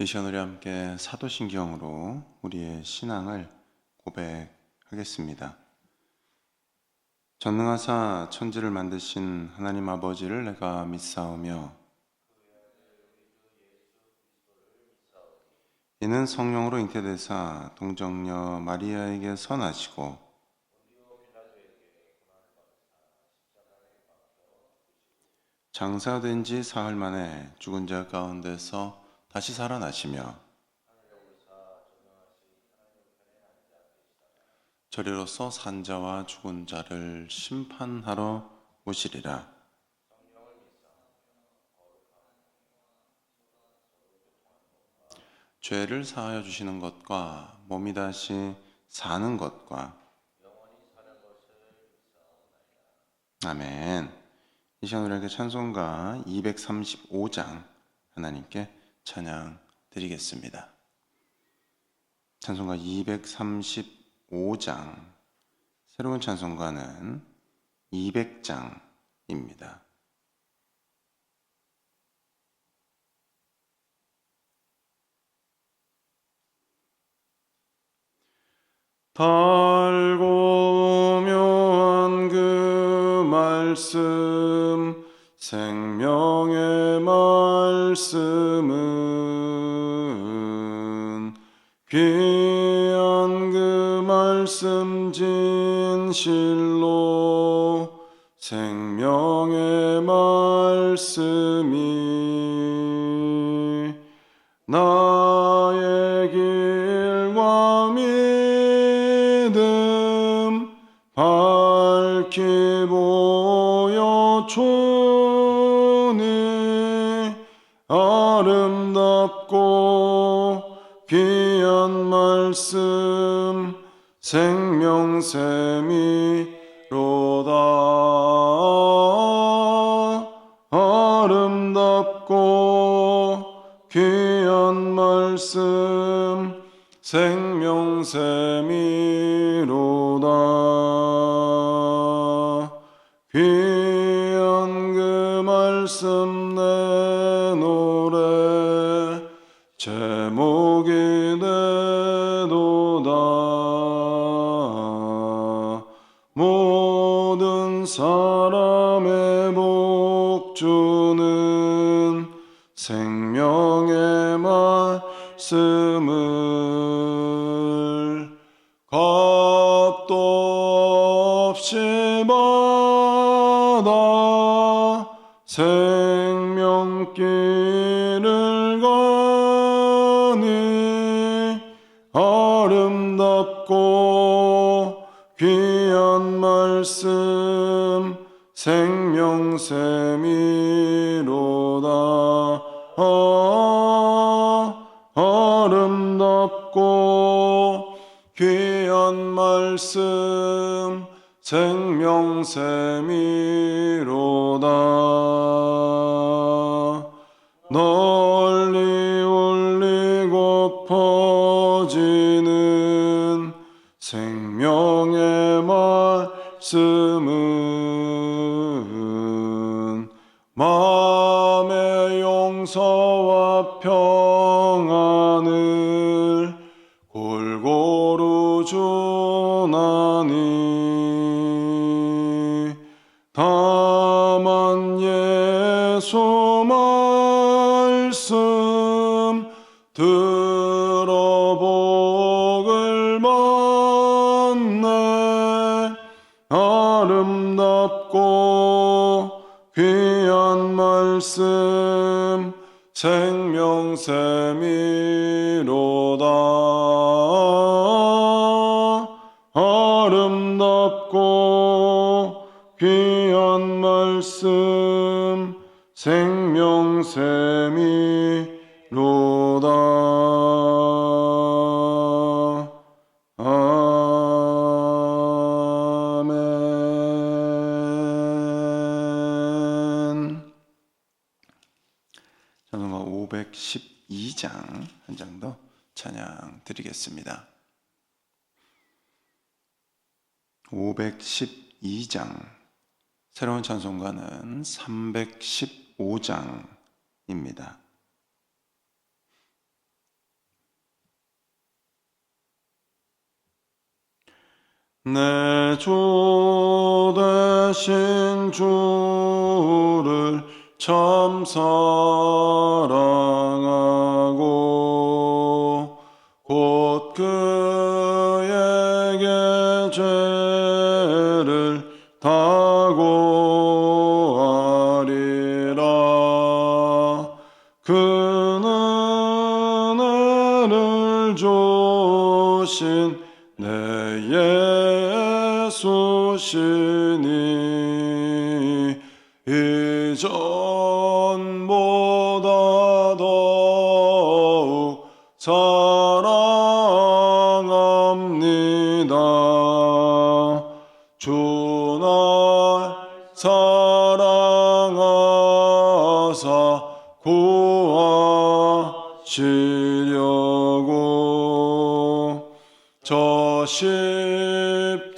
이 시간 우리 함께 사도신경으로 우리의 신앙을 고백하겠습니다. 전능하사 천지를 만드신 하나님 아버지를 내가 믿사오며 이는 성령으로 잉태되사 동정녀 마리아에게서 나시고 장사된 지 사흘 만에 죽은 자 가운데서 다시 살아나시며 저리로서 산 자와 죽은 자를 심판하러 오시리라. 죄를 사하여 주시는 것과 몸이 다시 사는 것과 아멘. 이 시간 우리에게 찬송가 235장 하나님께 찬양 드리겠습니다. 찬송가 235장, 새로운 찬송가는 200장입니다. 달고 묘한 그 말씀, 생명의 말씀은 귀한 그 말씀 진실로 생명의 말씀이 나의 길과 믿음 밝히 보여주니 아름답고 귀한 말씀 생명샘이로다. 아름답고 귀한 말씀 생명샘이로다. 귀한 그 말씀 내 노래 제목이 되도다. 모든 사람의 복주는 생명의 말씀을 값도 없이 받아 생명길을 가니 아름답고 귀한 말씀 생명샘이로다. 아름답고 귀한 말씀 생명샘이로다. 널리 울리고 퍼지는 생명의 말씀은 마음의 용서와 평안을 골고루 주나니 다만 예수 말씀 들어 복을 받네. 아름답고 귀한 말씀 생명샘이로다. 아름답고 귀한 말씀 생명샘이로다. 아멘. 찬송가 512장 한 장 더 찬양 드리겠습니다. 512장, 새로운 찬송가는 315장입니다. 내 주 되신 주를 참 사랑하고 곧 그에게 죄를 다고하리라. 그는 은혜를 주신 내 예수시니 이전보다 더욱 사랑합니다. 주 날 사랑하사 구하시려고 저 십자가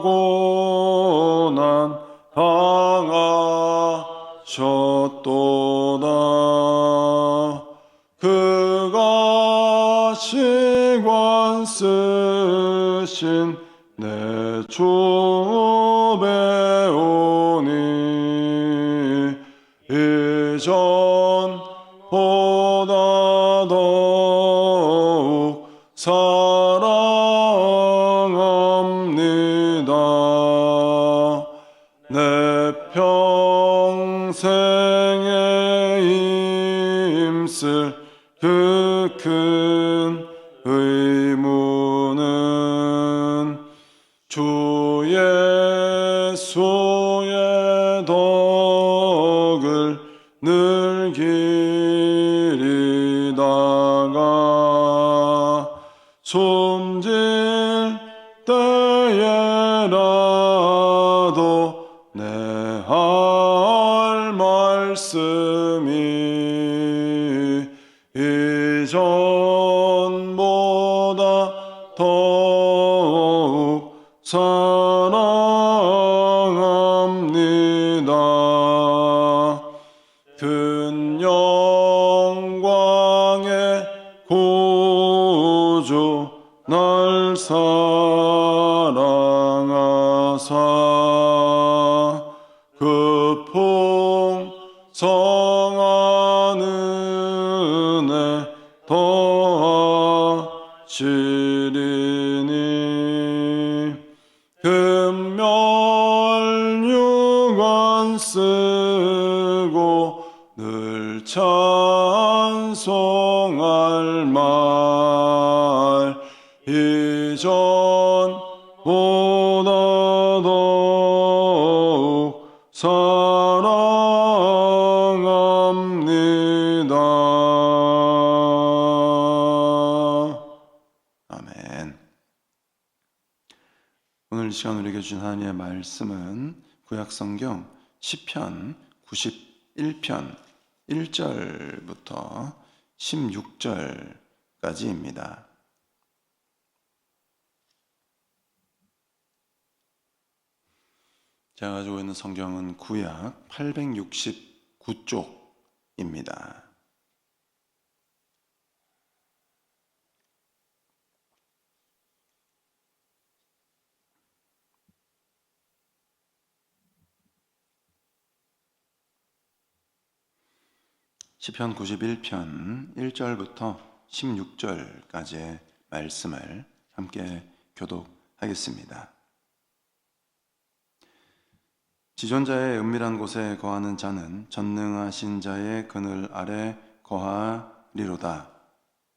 고난 당하셨도다. 그가 시관 쓰신 내 주 배우니 이전보다 더욱 사랑합니다. 내 평생에 힘쓸 그 큰 의무는 주 예수의 덕을 늘 기리다가 숨질 때에라도 내 할 말씀이 이전보다 더욱 사랑합니다. 큰 영광의 구주 날 사랑하사 그 풍성한 은혜 더하시리니 금멸류관 쓰고 늘 찬송할 말 이전보다 더욱 사랑합니다. 아멘. 오늘 이 시간 우리에게 주신 하나님의 말씀은 구약성경 시편 91편 1절부터 16절까지입니다. 제가 가지고 있는 성경은 구약 869쪽입니다. 시편 91편 1절부터 16절까지의 말씀을 함께 교독하겠습니다. 지존자의 은밀한 곳에 거하는 자는 전능하신 자의 그늘 아래 거하리로다.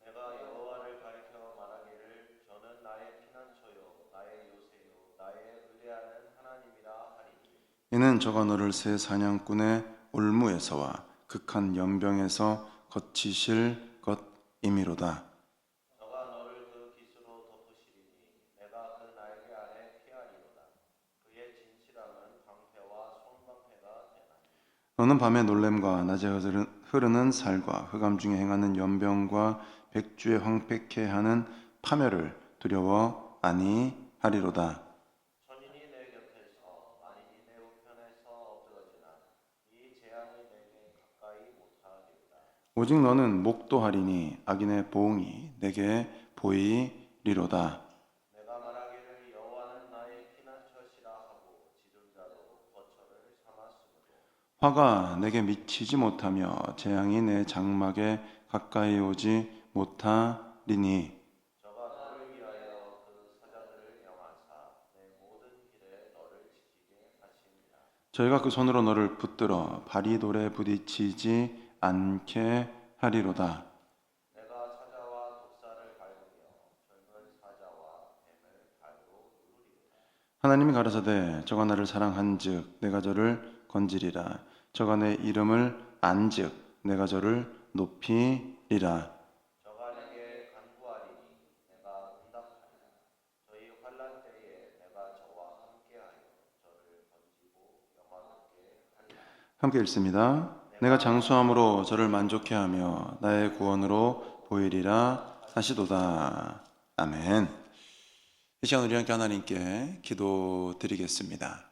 내가 여호와를 가리켜 말하기를 저는 나의 피난처요 나의 요새요 나의 의뢰하는 하나님이라 하리니. 이는 저가 너를 새 사냥꾼의 올무에서와 극한 연병에서 거치실 것이미로다. 저가 너를 그 깃으로 덮으시리니 내가 그 날개 아래 피하리로다. 그의 진실함은 방패와 손방패가 되나니. 너는 밤의 놀램과 낮에 흐르는 살과 흑암 중에 행하는 연병과 백주에 황폐케 하는 파멸을 두려워 아니하리로다. 천인이 내 곁에서 만인이 내 우편에서 엎드러지나 이 재앙이 내게 가까이 못하리로다. 오직 너는 목도하리니 악인의 보응이 내게 보이리로다. 내가 말하기를 여호와는 나의 피난처시라 하고 지존자도 거처를 삼았으므로. 화가 내게 미치지 못하며 재앙이 내 장막에 가까이 오지 못하리니 저가 너를 위하여 그 사자들을 명하사 내 모든 길에 너를 지키게 하십니다. 저희가 그 손으로 너를 붙들어 발이 돌에 부딪히지 않게 하리로다. 내가 사자와 독사를 밟으며 젊은 사자와 뱀을 발로 누르리로다. 하나님이 가라사대 저가 나를 사랑한즉 내가 저를 건지리라. 저가 내 이름을 안즉 내가 저를 높이리라. 저가 내게 간구하리니 내가 응답하리라. 저희 환난 때에 내가 저와 함께하여 저를 건지고 영화롭게 하리라. 함께 읽습니다. 내가 장수함으로 저를 만족해 하며 나의 구원으로 보이리라 하시도다. 아멘. 이 시간 우리 함께 하나님께 기도드리겠습니다.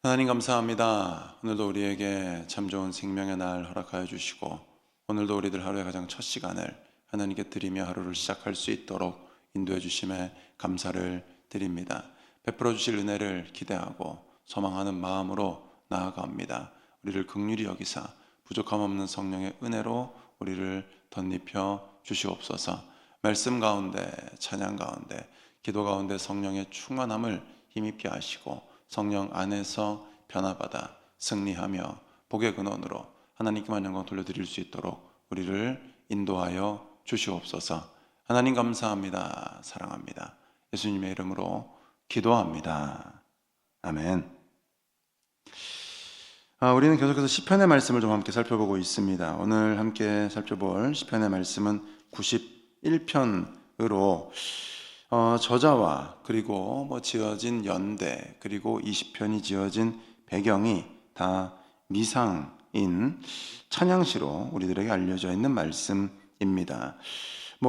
하나님 감사합니다. 오늘도 우리에게 참 좋은 생명의 날 허락하여 주시고 오늘도 우리들 하루의 가장 첫 시간을 하나님께 드리며 하루를 시작할 수 있도록 인도해 주심에 감사를 드립니다. 베풀어 주실 은혜를 기대하고 소망하는 마음으로 나아갑니다. 우리를 긍휼히 여기사 부족함 없는 성령의 은혜로 우리를 덧입혀 주시옵소서. 말씀 가운데, 찬양 가운데, 기도 가운데 성령의 충만함을 힘입게 하시고 성령 안에서 변화받아 승리하며 복의 근원으로 하나님께만 영광 돌려드릴 수 있도록 우리를 인도하여 주시옵소서. 하나님 감사합니다. 사랑합니다. 예수님의 이름으로 기도합니다. 아멘. 우리는 계속해서 시편의 말씀을 좀 함께 살펴보고 있습니다. 오늘 함께 살펴볼 시편의 말씀은 91편으로 저자와 그리고 지어진 연대 그리고 이 시편이 지어진 배경이 다 미상인 찬양시로 우리들에게 알려져 있는 말씀입니다.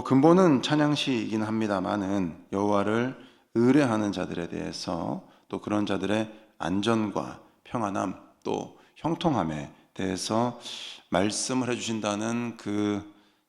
근본은 찬양시이긴 합니다만은 여호와를 의뢰하는 자들에 대해서 또 그런 자들의 안전과 평안함 또 형통함에 대해서 말씀을 해주신다는 그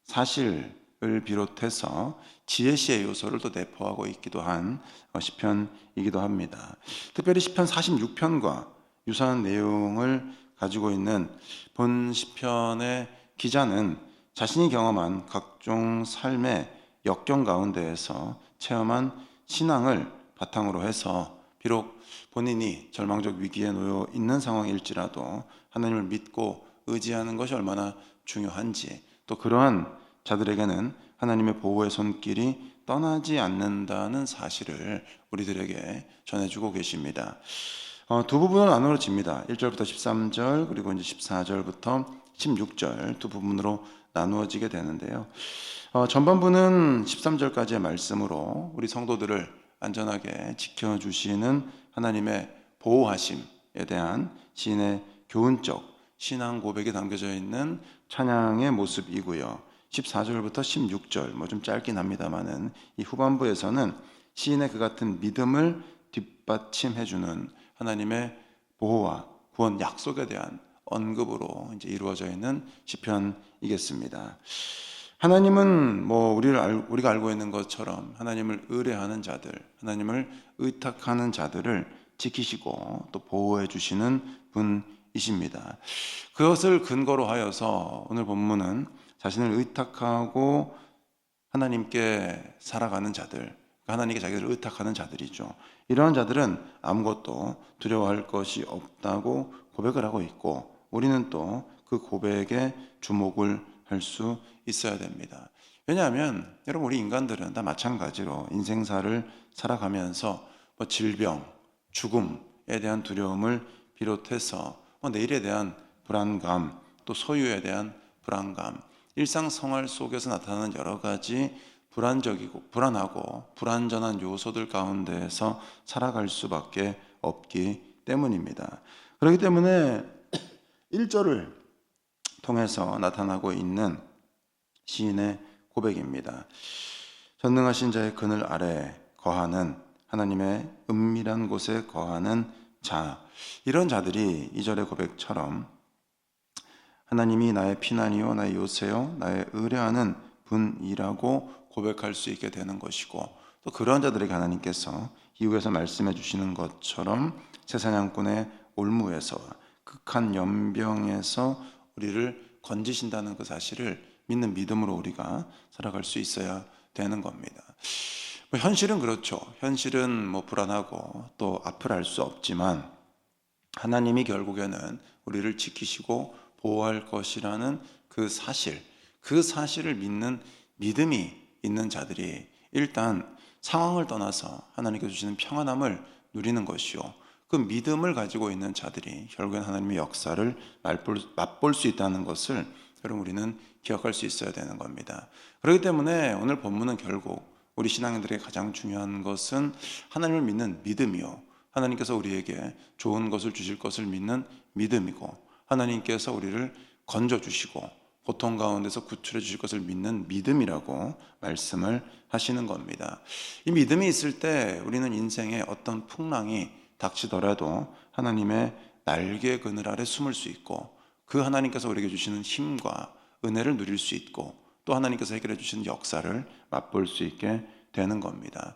사실을 비롯해서 지혜시의 요소를 또 내포하고 있기도 한 시편이기도 합니다. 특별히 시편 46편과 유사한 내용을 가지고 있는 본 시편의 기자는 자신이 경험한 각종 삶의 역경 가운데에서 체험한 신앙을 바탕으로 해서 비록 본인이 절망적 위기에 놓여 있는 상황일지라도 하나님을 믿고 의지하는 것이 얼마나 중요한지 또 그러한 자들에게는 하나님의 보호의 손길이 떠나지 않는다는 사실을 우리들에게 전해주고 계십니다. 두 부분으로 나누어집니다. 1절부터 13절 그리고 이제 14절부터 16절 두 부분으로 나누어지게 되는데요. 전반부는 13절까지의 말씀으로 우리 성도들을 안전하게 지켜주시는 하나님의 보호하심에 대한 시인의 교훈적 신앙 고백이 담겨져 있는 찬양의 모습이고요. 14절부터 16절 좀 짧긴 합니다만은 이 후반부에서는 시인의 그 같은 믿음을 뒷받침해주는 하나님의 보호와 구원 약속에 대한 언급으로 이제 이루어져 있는 시편이겠습니다. 하나님은 우리가 알고 있는 것처럼 하나님을 의뢰하는 자들, 하나님을 의탁하는 자들을 지키시고 또 보호해 주시는 분이십니다. 그것을 근거로 하여서 오늘 본문은 자신을 의탁하고 하나님께 살아가는 자들, 하나님께 자기를 의탁하는 자들이죠. 이러한 자들은 아무것도 두려워할 것이 없다고 고백을 하고 있고 우리는 또 그 고백에 주목을 할 수 있어야 됩니다. 왜냐하면 여러분 우리 인간들은 다 마찬가지로 인생사를 살아가면서 질병, 죽음에 대한 두려움을 비롯해서 내일에 대한 불안감, 또 소유에 대한 불안감, 일상 생활 속에서 나타나는 여러 가지 불안하고 불안전한 요소들 가운데에서 살아갈 수밖에 없기 때문입니다. 그렇기 때문에 1절을 통해서 나타나고 있는 시인의 고백입니다. 전능하신 자의 그늘 아래 거하는 하나님의 은밀한 곳에 거하는 자, 이런 자들이 2절의 고백처럼 하나님이 나의 피난이요 나의 요새요 나의 의뢰하는 분이라고 고백할 수 있게 되는 것이고 또 그러한 자들에게 하나님께서 이후에서 말씀해 주시는 것처럼 새사냥꾼의 올무에서 극한 연병에서 우리를 건지신다는 그 사실을 믿는 믿음으로 우리가 살아갈 수 있어야 되는 겁니다. 현실은 그렇죠. 현실은 불안하고 또 앞을 알 수 없지만 하나님이 결국에는 우리를 지키시고 보호할 것이라는 그 사실을 믿는 믿음이 있는 자들이 일단 상황을 떠나서 하나님께 주시는 평안함을 누리는 것이요. 그 믿음을 가지고 있는 자들이 결국엔 하나님의 역사를 맛볼 수 있다는 것을 여러분 우리는 기억할 수 있어야 되는 겁니다. 그렇기 때문에 오늘 본문은 결국 우리 신앙인들에게 가장 중요한 것은 하나님을 믿는 믿음이요. 하나님께서 우리에게 좋은 것을 주실 것을 믿는 믿음이고 하나님께서 우리를 건져주시고 고통 가운데서 구출해 주실 것을 믿는 믿음이라고 말씀을 하시는 겁니다. 이 믿음이 있을 때 우리는 인생에 어떤 풍랑이 닥치더라도 하나님의 날개 그늘 아래 숨을 수 있고 그 하나님께서 우리에게 주시는 힘과 은혜를 누릴 수 있고 또 하나님께서 해결해 주시는 역사를 맛볼 수 있게 되는 겁니다.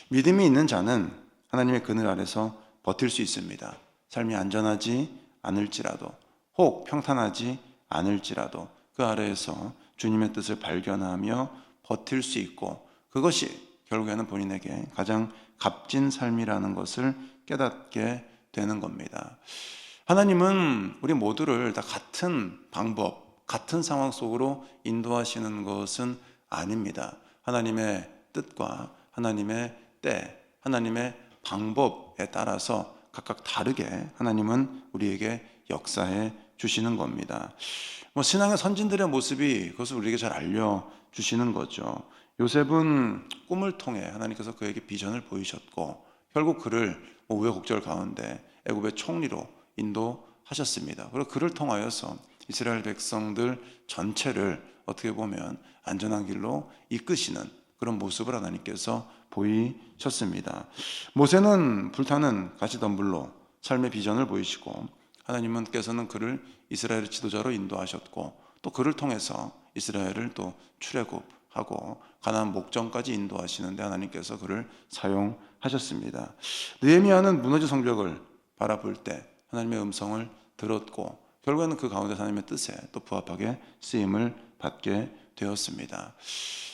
믿음이 있는 자는 하나님의 그늘 아래서 버틸 수 있습니다. 삶이 안전하지 않을지라도, 혹 평탄하지 않을지라도 그 아래에서 주님의 뜻을 발견하며 버틸 수 있고, 그것이 결국에는 본인에게 가장 값진 삶이라는 것을 깨닫게 되는 겁니다. 하나님은 우리 모두를 다 같은 방법, 같은 상황 속으로 인도하시는 것은 아닙니다. 하나님의 뜻과 하나님의 때, 하나님의 방법에 따라서 각각 다르게 하나님은 우리에게 역사해 주시는 겁니다. 신앙의 선진들의 모습이 그것을 우리에게 잘 알려주시는 거죠. 요셉은 꿈을 통해 하나님께서 그에게 비전을 보이셨고, 결국 그를 우여곡절 가운데 애굽의 총리로 인도하셨습니다. 그리고 그를 통하여서 이스라엘 백성들 전체를 어떻게 보면 안전한 길로 이끄시는 그런 모습을 하나님께서 보이셨습니다. 모세는 불타는 가시덤불로 삶의 비전을 보이시고, 하나님께서는 그를 이스라엘의 지도자로 인도하셨고, 또 그를 통해서 이스라엘을 또 출애굽하고 가나안 목전까지 인도하시는데 하나님께서 그를 사용하셨습니다. 느헤미야는 무너진 성벽을 바라볼 때 하나님의 음성을 들었고, 결국에는 그 가운데 하나님의 뜻에 또 부합하게 쓰임을 받게 되었습니다.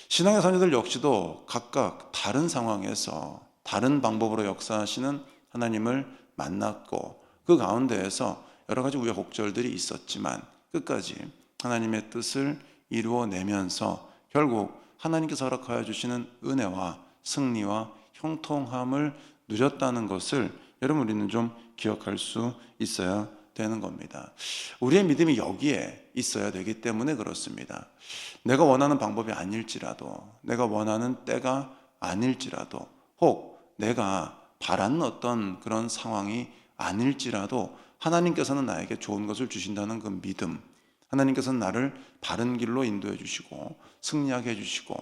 신앙의 선조들 역시도 각각 다른 상황에서 다른 방법으로 역사하시는 하나님을 만났고, 그 가운데에서 여러 가지 우여곡절들이 있었지만 끝까지 하나님의 뜻을 이루어내면서 결국 하나님께서 허락하여 주시는 은혜와 승리와 형통함을 누렸다는 것을 여러분 우리는 좀 기억할 수 있어야 되는 겁니다. 우리의 믿음이 여기에 있어야 되기 때문에 그렇습니다. 내가 원하는 방법이 아닐지라도, 내가 원하는 때가 아닐지라도, 혹 내가 바라는 어떤 그런 상황이 아닐지라도 하나님께서는 나에게 좋은 것을 주신다는 그 믿음, 하나님께서는 나를 바른 길로 인도해 주시고 승리하게 해주시고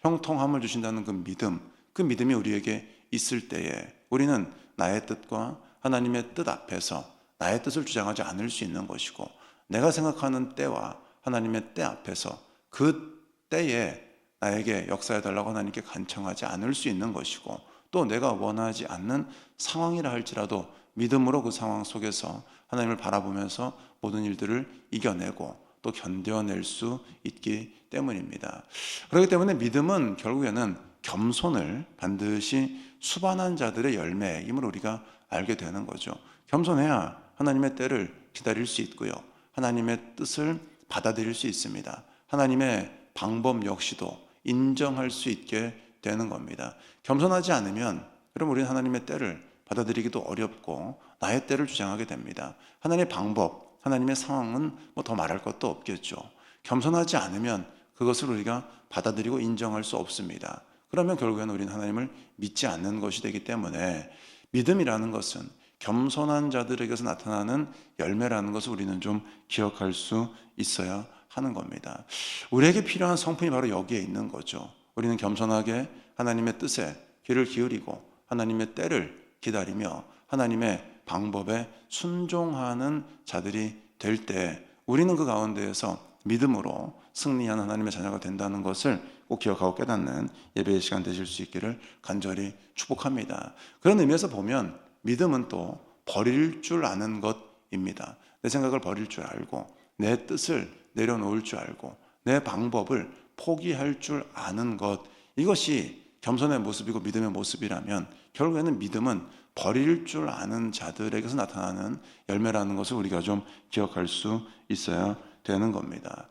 형통함을 주신다는 그 믿음이 우리에게 있을 때에 우리는 나의 뜻과 하나님의 뜻 앞에서 나의 뜻을 주장하지 않을 수 있는 것이고, 내가 생각하는 때와 하나님의 때 앞에서 그 때에 나에게 역사해달라고 하나님께 간청하지 않을 수 있는 것이고, 또 내가 원하지 않는 상황이라 할지라도 믿음으로 그 상황 속에서 하나님을 바라보면서 모든 일들을 이겨내고 또 견뎌낼 수 있기 때문입니다. 그렇기 때문에 믿음은 결국에는 겸손을 반드시 수반한 자들의 열매임을 우리가 알게 되는 거죠. 겸손해야 하나님의 때를 기다릴 수 있고요, 하나님의 뜻을 받아들일 수 있습니다. 하나님의 방법 역시도 인정할 수 있게 되는 겁니다. 겸손하지 않으면 여러분 우리는 하나님의 때를 받아들이기도 어렵고 나의 때를 주장하게 됩니다. 하나님의 방법, 하나님의 상황은 뭐 더 말할 것도 없겠죠. 겸손하지 않으면 그것을 우리가 받아들이고 인정할 수 없습니다. 그러면 결국에는 우리는 하나님을 믿지 않는 것이 되기 때문에 믿음이라는 것은 겸손한 자들에게서 나타나는 열매라는 것을 우리는 좀 기억할 수 있어야 하는 겁니다. 우리에게 필요한 성품이 바로 여기에 있는 거죠. 우리는 겸손하게 하나님의 뜻에 귀를 기울이고 하나님의 때를 기다리며 하나님의 방법에 순종하는 자들이 될 때 우리는 그 가운데에서 믿음으로 승리하는 하나님의 자녀가 된다는 것을 꼭 기억하고 깨닫는 예배의 시간 되실 수 있기를 간절히 축복합니다. 그런 의미에서 보면 믿음은 또 버릴 줄 아는 것입니다. 내 생각을 버릴 줄 알고 내 뜻을 내려놓을 줄 알고 내 방법을 포기할 줄 아는 것, 이것이 겸손의 모습이고 믿음의 모습이라면 결국에는 믿음은 버릴 줄 아는 자들에게서 나타나는 열매라는 것을 우리가 좀 기억할 수 있어야 되는 겁니다.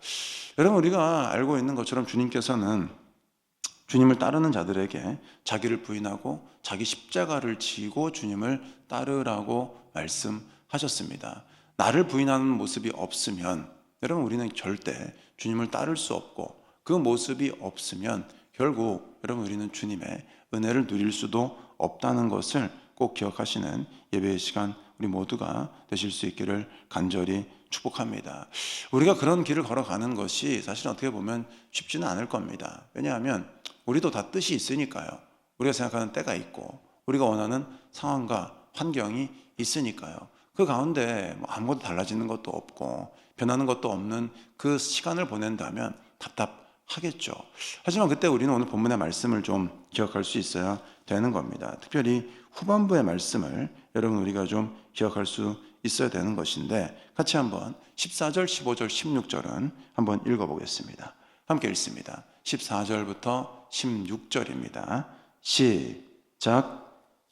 여러분 우리가 알고 있는 것처럼 주님께서는 주님을 따르는 자들에게 자기를 부인하고 자기 십자가를 지고 주님을 따르라고 말씀하셨습니다. 나를 부인하는 모습이 없으면 여러분 우리는 절대 주님을 따를 수 없고, 그 모습이 없으면 결국 여러분 우리는 주님의 은혜를 누릴 수도 없다는 것을 꼭 기억하시는 예배의 시간 우리 모두가 되실 수 있기를 간절히 축복합니다. 우리가 그런 길을 걸어가는 것이 사실은 어떻게 보면 쉽지는 않을 겁니다. 왜냐하면 우리도 다 뜻이 있으니까요. 우리가 생각하는 때가 있고 우리가 원하는 상황과 환경이 있으니까요. 그 가운데 아무것도 달라지는 것도 없고 변하는 것도 없는 그 시간을 보낸다면 하겠죠. 하지만 그때 우리는 오늘 본문의 말씀을 좀 기억할 수 있어야 되는 겁니다. 특별히 후반부의 말씀을 여러분 우리가 좀 기억할 수 있어야 되는 것인데, 같이 한번 14절, 15절, 16절은 한번 읽어보겠습니다. 함께 읽습니다. 14절부터 16절입니다. 시작.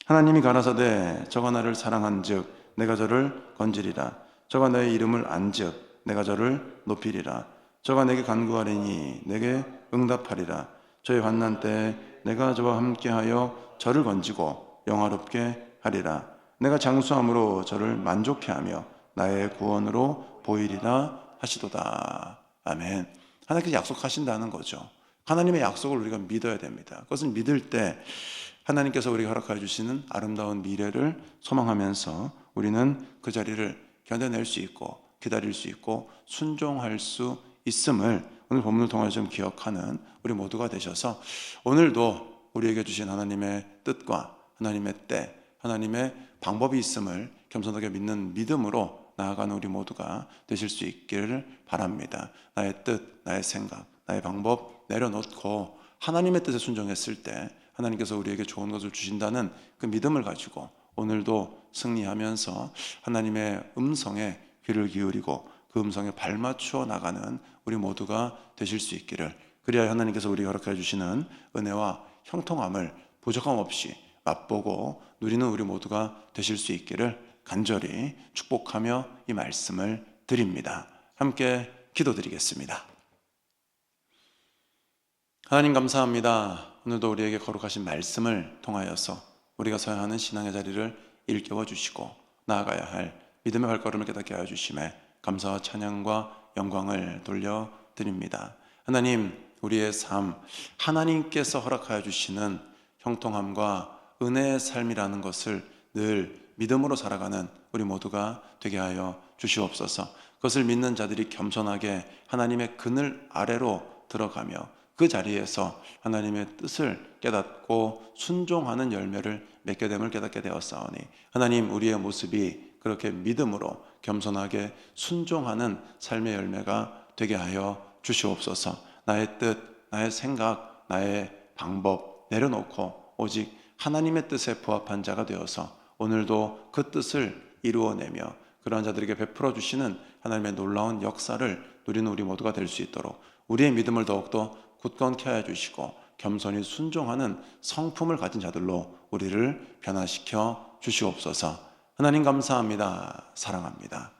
하나님이 가라사대 저가 나를 사랑한즉 내가 저를 건지리라. 저가 나의 이름을 안즉 내가 저를 높이리라. 저가 내게 간구하리니 내게 응답하리라. 저의 환난 때에 내가 저와 함께하여 저를 건지고 영화롭게 하리라. 내가 장수함으로 저를 만족케 하며 나의 구원으로 보이리라 하시도다. 아멘. 하나님께서 약속하신다는 거죠. 하나님의 약속을 우리가 믿어야 됩니다. 그것을 믿을 때 하나님께서 우리가 허락하여 주시는 아름다운 미래를 소망하면서 우리는 그 자리를 견뎌낼 수 있고 기다릴 수 있고 순종할 수 있음을 오늘 본문을 통해서 좀 기억하는 우리 모두가 되셔서, 오늘도 우리에게 주신 하나님의 뜻과 하나님의 때, 하나님의 방법이 있음을 겸손하게 믿는 믿음으로 나아가는 우리 모두가 되실 수 있기를 바랍니다. 나의 뜻, 나의 생각, 나의 방법 내려놓고 하나님의 뜻에 순종했을 때 하나님께서 우리에게 좋은 것을 주신다는 그 믿음을 가지고 오늘도 승리하면서 하나님의 음성에 귀를 기울이고 그 음성에 발맞추어 나가는 우리 모두가 되실 수 있기를, 그리하여 하나님께서 우리에게 허락해 주시는 은혜와 형통함을 부족함 없이 맛보고 누리는 우리 모두가 되실 수 있기를 간절히 축복하며 이 말씀을 드립니다. 함께 기도드리겠습니다. 하나님 감사합니다. 오늘도 우리에게 거룩하신 말씀을 통하여서 우리가 서야 하는 신앙의 자리를 일깨워 주시고 나아가야 할 믿음의 발걸음을 깨닫게 하여 주심에 감사와 찬양과 영광을 돌려드립니다. 하나님, 우리의 삶, 하나님께서 허락하여 주시는 형통함과 은혜의 삶이라는 것을 늘 믿음으로 살아가는 우리 모두가 되게 하여 주시옵소서. 그것을 믿는 자들이 겸손하게 하나님의 그늘 아래로 들어가며 그 자리에서 하나님의 뜻을 깨닫고 순종하는 열매를 맺게 됨을 깨닫게 되었사오니, 하나님, 우리의 모습이 그렇게 믿음으로 겸손하게 순종하는 삶의 열매가 되게 하여 주시옵소서. 나의 뜻, 나의 생각, 나의 방법 내려놓고 오직 하나님의 뜻에 부합한 자가 되어서 오늘도 그 뜻을 이루어내며 그러한 자들에게 베풀어 주시는 하나님의 놀라운 역사를 누리는 우리 모두가 될 수 있도록 우리의 믿음을 더욱더 굳건케 하여 주시고 겸손히 순종하는 성품을 가진 자들로 우리를 변화시켜 주시옵소서. 하나님 감사합니다. 사랑합니다.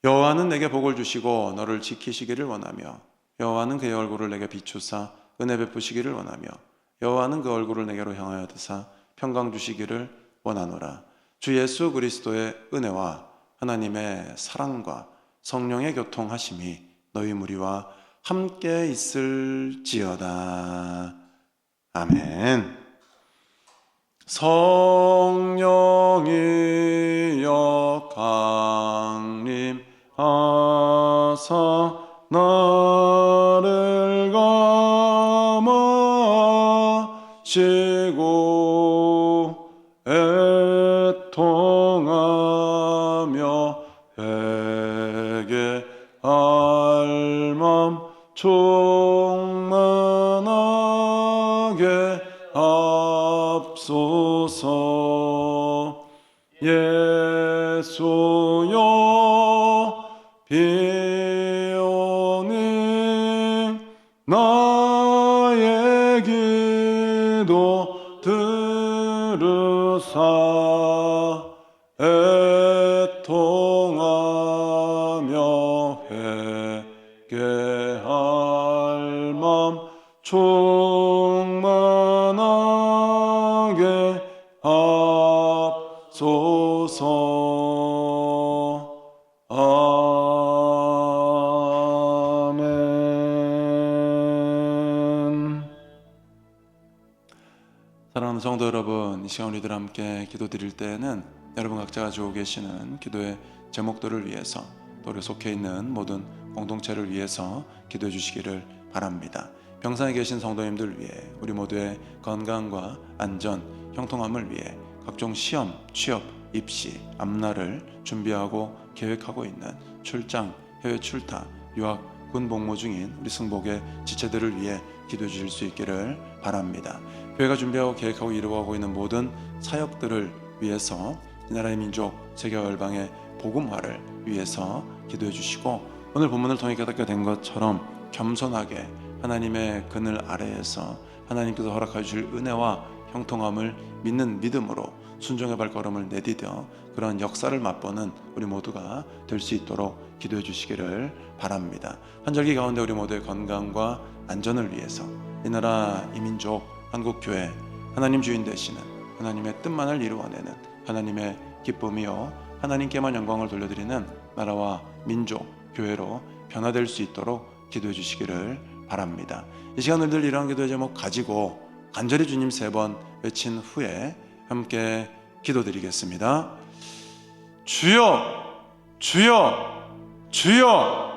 여호와는 내게 복을 주시고 너를 지키시기를 원하며, 여호와는 그의 얼굴을 내게 비추사 은혜 베푸시기를 원하며, 여호와는 그 얼굴을 내게로 향하여 드사 평강 주시기를 원하노라. 주 예수 그리스도의 은혜와 하나님의 사랑과 성령의 교통하심이 너희 무리와 함께 있을지어다. 아멘. 성령이여 강림하사 나를 감화시고 애통하며 회개할 맘 충만하게 앞소서. 예수여 비오니 나의 기도 들으사 애통하며 회개할 맘 충만하게 앞소서. 아멘. 사랑하는 성도 여러분, 이 시간 우리들 함께 기도드릴 때에는 여러분 각자가 가지고 계시는 기도의 제목들을 위해서, 또 우리 속해 있는 모든 공동체를 위해서 기도해 주시기를 바랍니다. 병상에 계신 성도님들 위해, 우리 모두의 건강과 안전, 형통함을 위해 각종 시험, 취업, 입시, 앞날을 준비하고 계획하고 있는 출장, 해외 출타, 유학 군 복무 중인 우리 승복의 지체들을 위해 기도해 주실 수 있기를 바랍니다. 교회가 준비하고 계획하고 이루어가고 있는 모든 사역들을 위해서 이 나라의 민족 세계 열방의 복음화를 위해서 기도해 주시고, 오늘 본문을 통해 깨닫게 된 것처럼 겸손하게 하나님의 그늘 아래에서 하나님께서 허락해 주실 은혜와 형통함을 믿는 믿음으로 순종의 발걸음을 내디뎌 그런 역사를 맛보는 우리 모두가 될 수 있도록 기도해 주시기를 바랍니다. 환절기 가운데 우리 모두의 건강과 안전을 위해서 이 나라 이민족 한국교회 하나님 주인 되시는 하나님의 뜻만을 이루어내는 하나님의 기쁨이요 하나님께만 영광을 돌려드리는 나라와 민족 교회로 변화될 수 있도록 기도해 주시기를 바랍니다. 이 시간 우리들 이러한 기도의 제목 가지고 간절히 주님 3번 외친 후에 함께 기도드리겠습니다. 주여 주여 주여